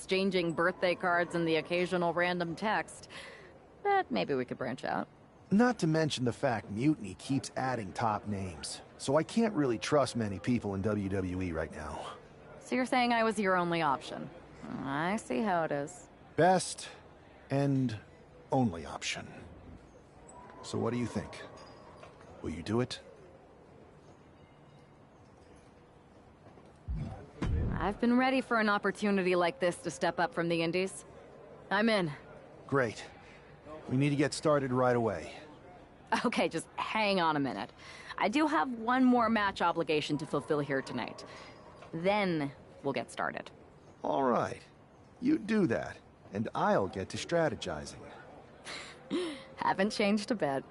exchanging birthday cards and the occasional random text. But maybe we could branch out. Not to mention the fact Mutiny keeps adding top names, so I can't really trust many people in WWE right now. So you're saying I was your only option? I see how it is. Best and only option. So what do you think? Will you do it? I've been ready for an opportunity like this to step up from the Indies. I'm in. Great. We need to get started right away. Okay, just hang on a minute. I do have one more match obligation to fulfill here tonight. Then we'll get started. All right. You do that, and I'll get to strategizing. Haven't changed a bit.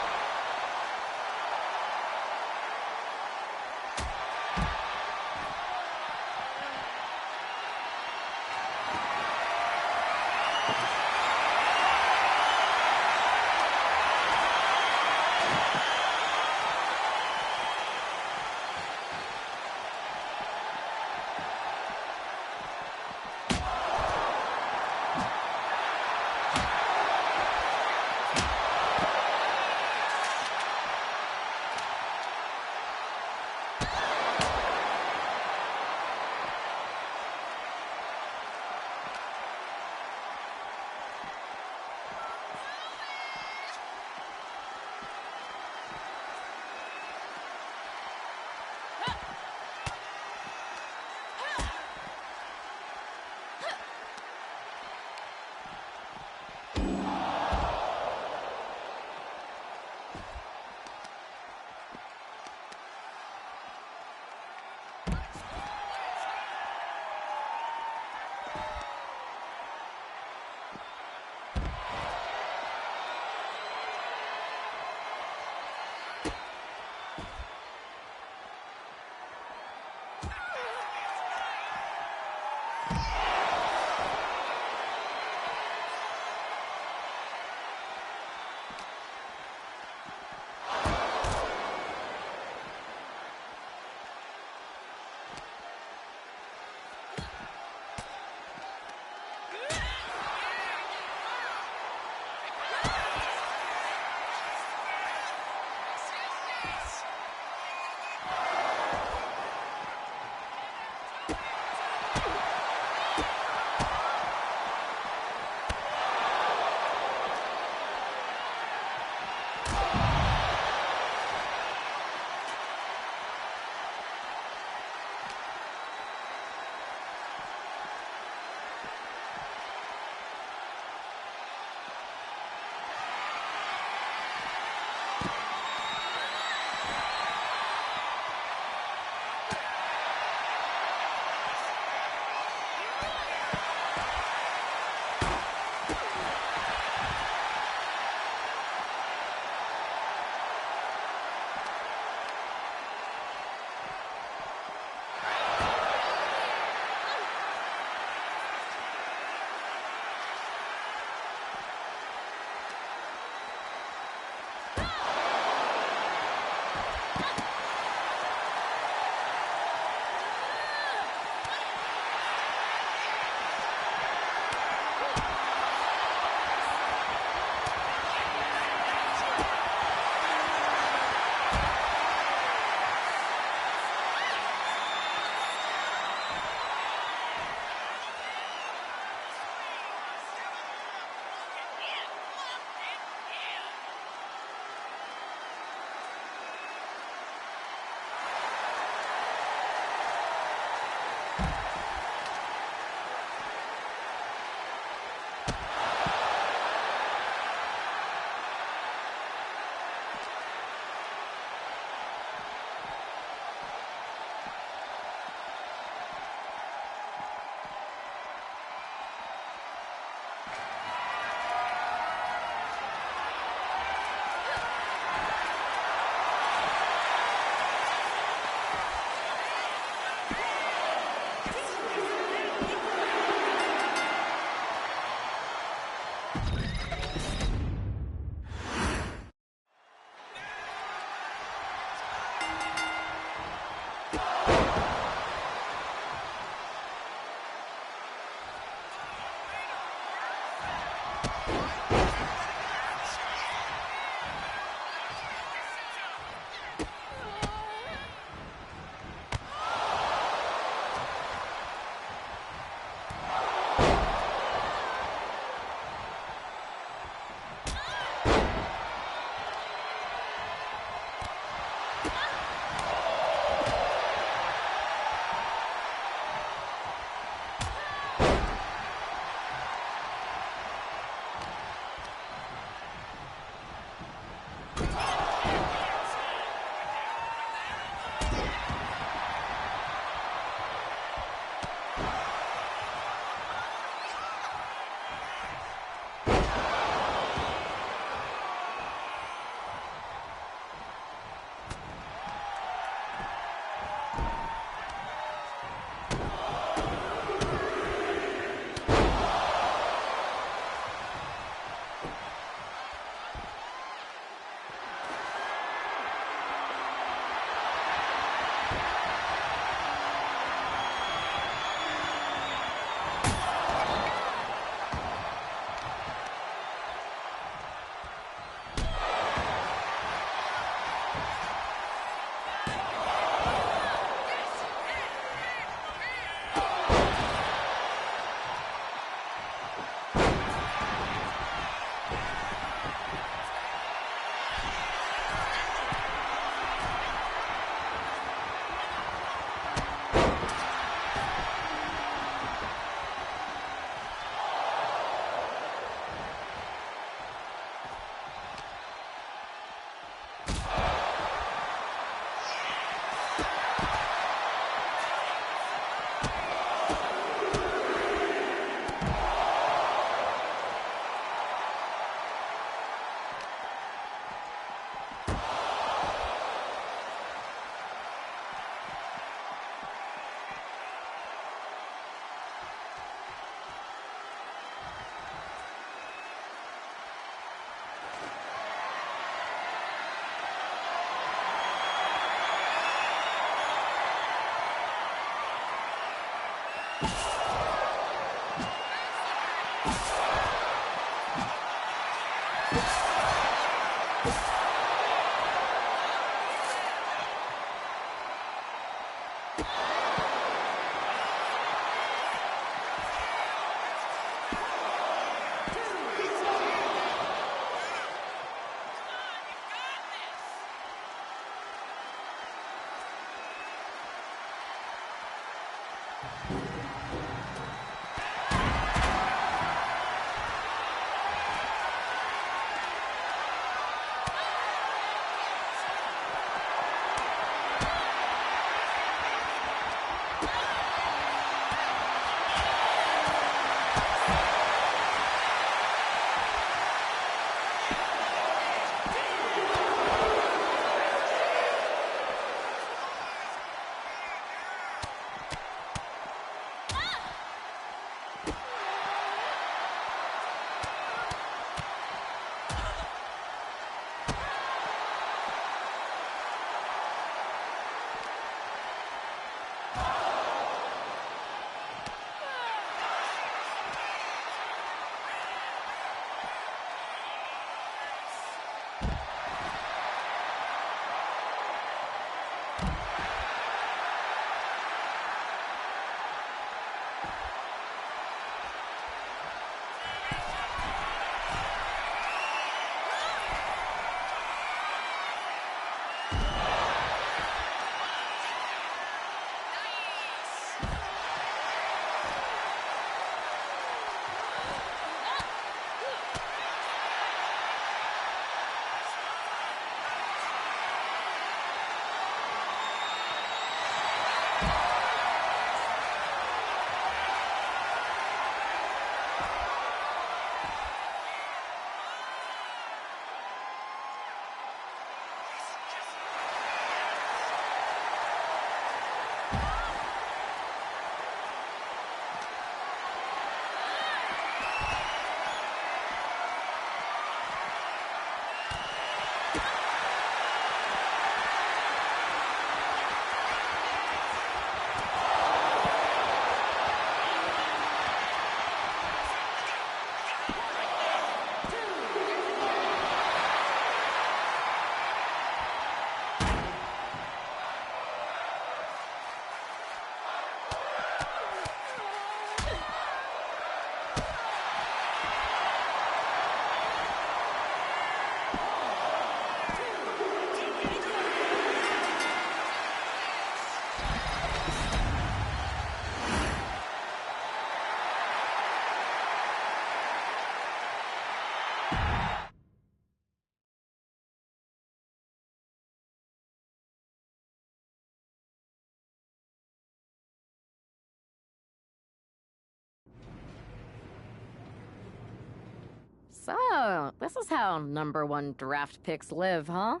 So, this is how #1 draft picks live, huh?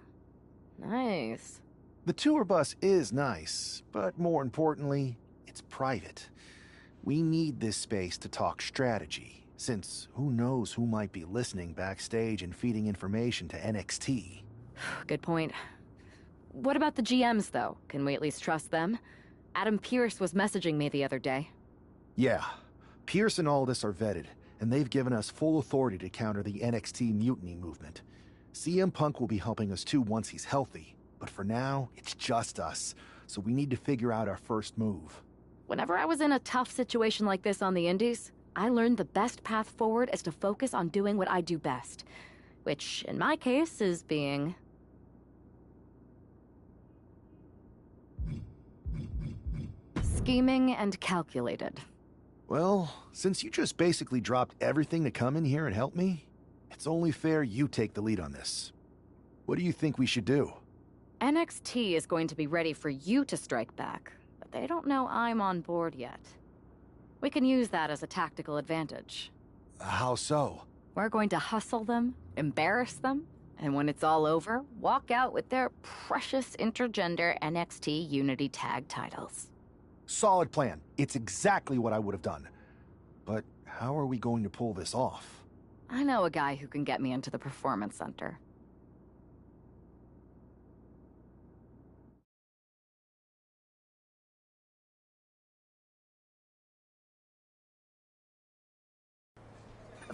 Nice. The tour bus is nice, but more importantly, it's private. We need this space to talk strategy, since who knows who might be listening backstage and feeding information to NXT. Good point. What about the GMs, though? Can we at least trust them? Adam Pearce was messaging me the other day. Yeah, Pierce and Aldis are vetted, and they've given us full authority to counter the NXT mutiny movement. CM Punk will be helping us too once he's healthy, but for now, it's just us, so we need to figure out our first move. Whenever I was in a tough situation like this on the Indies, I learned the best path forward is to focus on doing what I do best. Which, in my case, is being... scheming and calculated. Well, since you just basically dropped everything to come in here and help me, it's only fair you take the lead on this. What do you think we should do? NXT is going to be ready for you to strike back, but they don't know I'm on board yet. We can use that as a tactical advantage. How so? We're going to hustle them, embarrass them, and when it's all over, walk out with their precious intergender NXT Unity Tag titles. Solid plan. It's exactly what I would have done. But how are we going to pull this off? I know a guy who can get me into the Performance Center.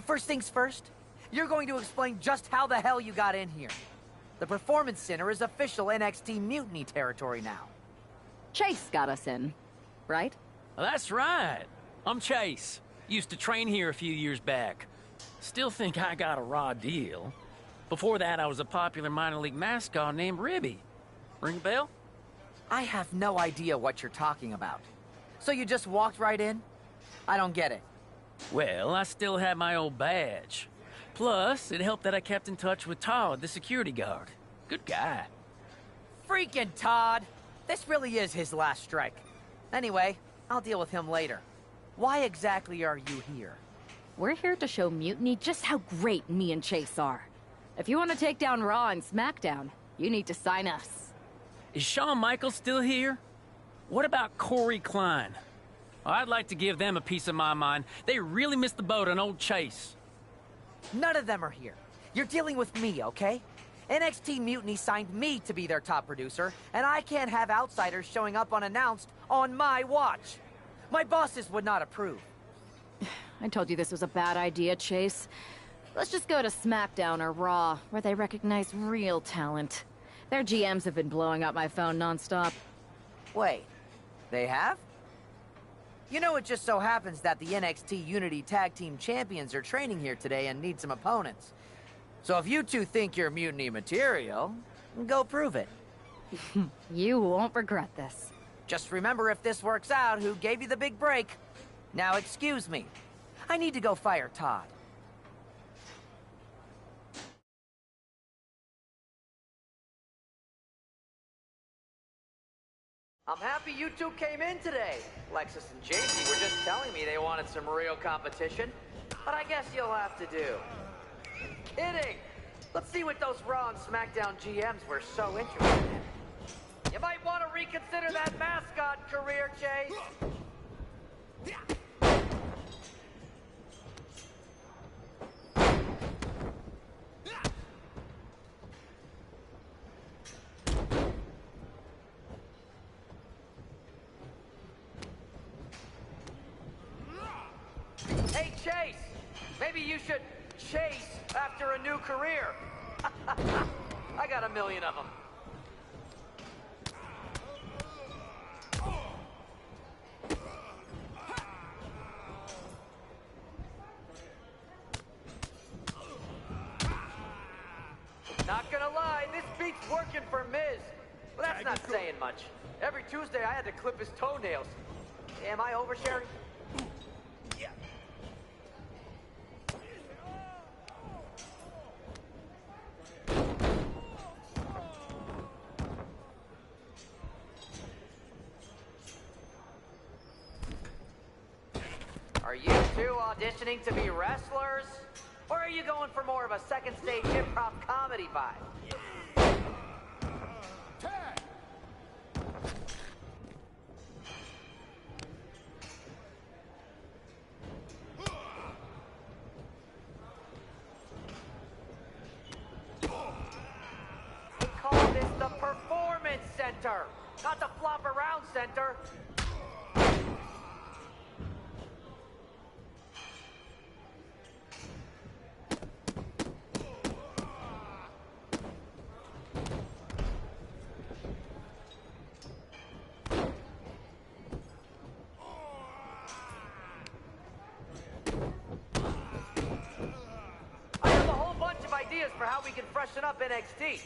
First things first, you're going to explain just how the hell you got in here. The Performance Center is official NXT Mutiny territory now. Chase got us in, right? That's right. I'm Chase. Used to train here a few years back. Still think I got a raw deal. Before that, I was a popular minor league mascot named Ribby. Ring a bell? I have no idea what you're talking about. So you just walked right in? I don't get it. Well, I still had my old badge. Plus, it helped that I kept in touch with Todd, the security guard. Good guy. Freaking Todd! This really is his last strike. Anyway, I'll deal with him later. Why exactly are you here? We're here to show Mutiny just how great me and Chase are. If you want to take down Raw and SmackDown, you need to sign us. Is Shawn Michaels still here? What about Corey Klein? I'd like to give them a piece of my mind. They really missed the boat on old Chase. None of them are here. You're dealing with me, okay? NXT Mutiny signed me to be their top producer, and I can't have outsiders showing up unannounced on my watch. My bosses would not approve. I told you this was a bad idea, Chase. Let's just go to SmackDown or Raw, where they recognize real talent. Their GMs have been blowing up my phone nonstop. Wait, they have? You know, it just so happens that the NXT Unity Tag Team Champions are training here today and need some opponents. So if you two think you're Mutiny material, go prove it. You won't regret this. Just remember, if this works out, who gave you the big break. Now excuse me. I need to go fire Todd. I'm happy you two came in today. Lexus and JC were just telling me they wanted some real competition, but I guess you'll have to do. Kidding! Let's see what those Raw and SmackDown GMs were so interested in. You might want to reconsider that mascot career, Chase. Hey, Chase! Maybe you should chase after a new career. I got a million of them. Not gonna lie, this beat's working for Miz. But that's not saying much. Every Tuesday I had to clip his toenails. Am I oversharing? Yeah. Are you two auditioning to be wrestlers? Or are you going for more of a second stage improv comedy vibe? Tag! They call this the Performance Center, not the Flop Around Center. I have a whole bunch of ideas for how we can freshen up NXT.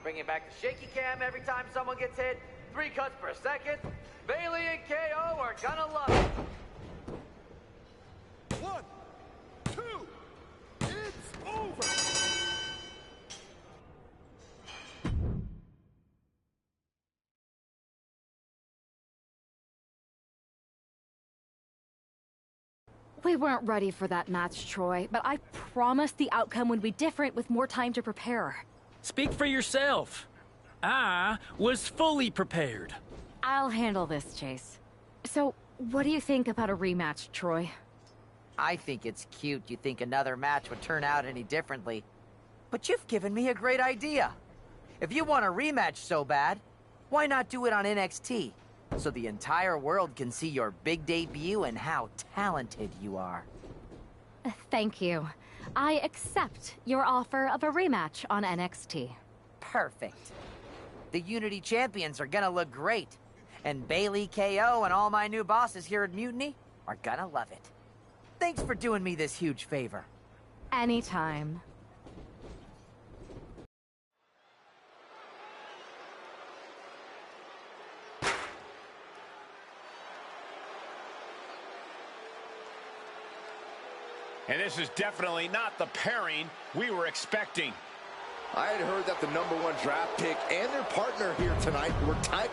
Bringing back the shaky cam every time someone gets hit, 3 cuts per second. Bailey and KO are gonna love it. 1, 2, it's over! We weren't ready for that match, Troy, but I promised the outcome would be different with more time to prepare. Speak for yourself. I was fully prepared. I'll handle this, Chase. So, what do you think about a rematch, Troy? I think it's cute you think another match would turn out any differently. But you've given me a great idea. If you want a rematch so bad, why not do it on NXT? So the entire world can see your big debut and how talented you are. Thank you. I accept your offer of a rematch on NXT. Perfect. The Unity Champions are gonna look great. And Bailey, KO, and all my new bosses here at Mutiny are gonna love it. Thanks for doing me this huge favor. Anytime. And this is definitely not the pairing we were expecting. I had heard that the #1 draft pick and their partner here tonight were tied.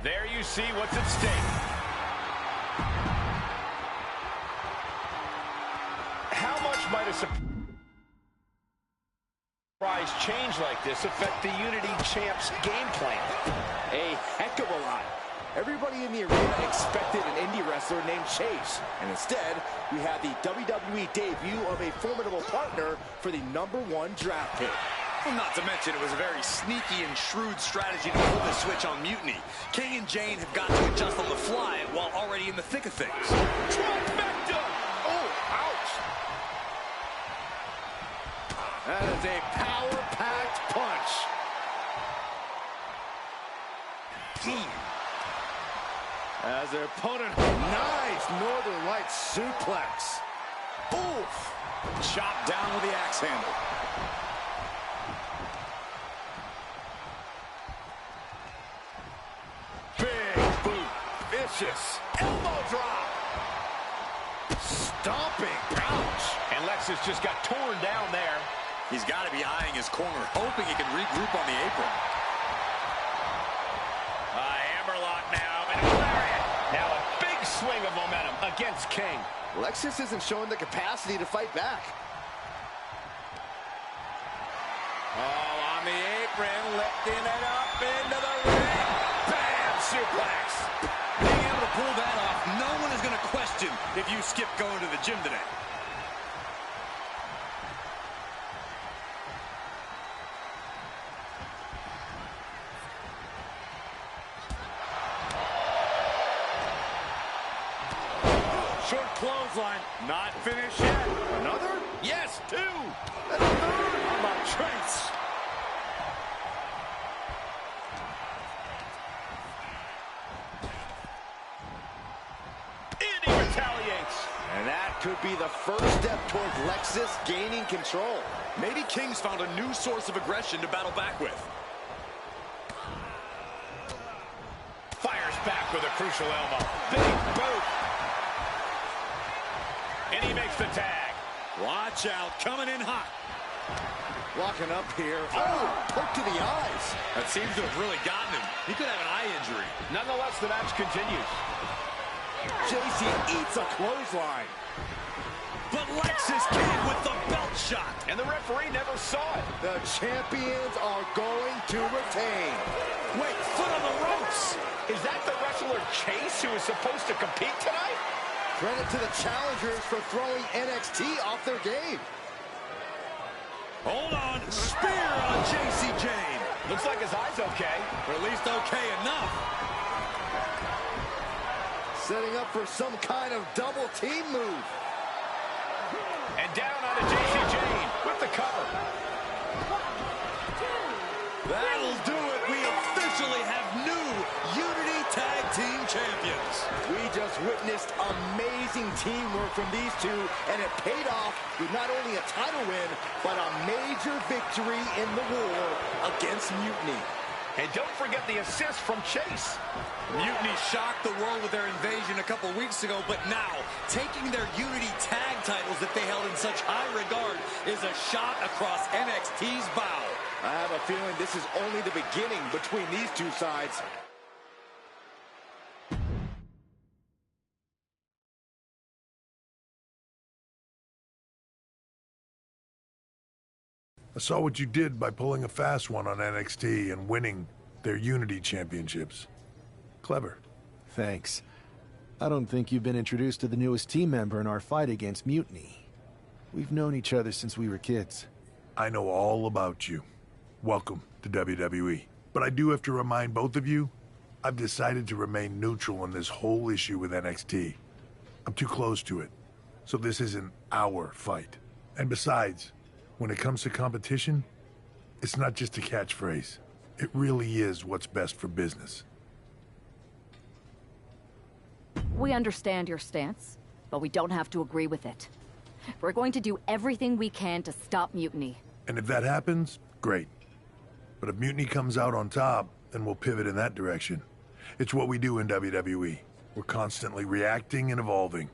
There you see what's at stake. How much might a surprise change like this affect the Unity Champs' game plan? A heck of a lot. Everybody in the arena expected an indie wrestler named Chase. And instead, we had the WWE debut of a formidable partner for the #1 draft pick. Well, not to mention, it was a very sneaky and shrewd strategy to pull the switch on Mutiny. King and Jane have got to adjust on the fly while already in the thick of things. Trifecta! Oh, ouch! That is a power-packed punch. As their opponent, nice Northern Lights suplex. Oof! Chopped down with the axe handle. Big boot, vicious elbow drop. Stomping, ouch. And Lexus just got torn down there. He's got to be eyeing his corner, hoping he can regroup on the apron. A hammerlock now, and a lariat. Now a big swing of momentum against King. Lexus isn't showing the capacity to fight back. Oh, on the apron, lifting it up into the ring. Bam! Suplex. Being able to pull that off, no one is going to question if you skip going to the gym today. Short clothesline. Not finished yet. Another? Yes, 2. And a third. How about Trace? And he retaliates. And that could be the first step towards Lexus gaining control. Maybe King's found a new source of aggression to battle back with. Fires back with a crucial elbow. Big boot. And he makes the tag. Watch out, coming in hot. Locking up here. Oh, poke to the eyes. That seems to have really gotten him. He could have an eye injury. Nonetheless, the match continues. JC eats a clothesline. But Lexus came with the belt shot. And the referee never saw it. The champions are going to retain. Wait, foot on the ropes. Is that the wrestler Chase who is supposed to compete tonight? Credit to the challengers for throwing NXT off their game. Hold on, spear on JC Jane. Looks like his eye's okay. Or at least okay enough. Setting up for some kind of double team move. And down onto JC Jane with the cover. That'll do it. We officially have new Unity Tag Team Champions. We just witnessed amazing teamwork from these two, and it paid off with not only a title win, but a major victory in the war against Mutiny. And don't forget the assist from Chase. Mutiny shocked the world with their invasion a couple weeks ago, but now, taking their Unity Tag titles that they held in such high regard is a shot across NXT's bow. I have a feeling this is only the beginning between these two sides. I saw what you did by pulling a fast one on NXT and winning their Unity Championships. Clever. Thanks. I don't think you've been introduced to the newest team member in our fight against Mutiny. We've known each other since we were kids. I know all about you. Welcome to WWE. But I do have to remind both of you, I've decided to remain neutral in this whole issue with NXT. I'm too close to it, so this isn't our fight. And besides, when it comes to competition, it's not just a catchphrase. It really is what's best for business. We understand your stance, but we don't have to agree with it. We're going to do everything we can to stop Mutiny. And if that happens, great. But if Mutiny comes out on top, then we'll pivot in that direction. It's what we do in WWE. We're constantly reacting and evolving.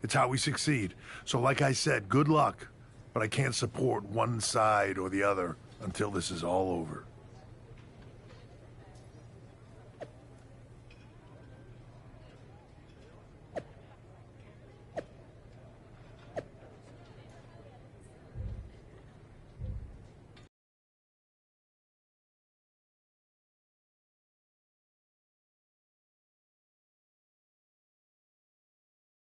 It's how we succeed. So like I said, good luck. But I can't support one side or the other until this is all over.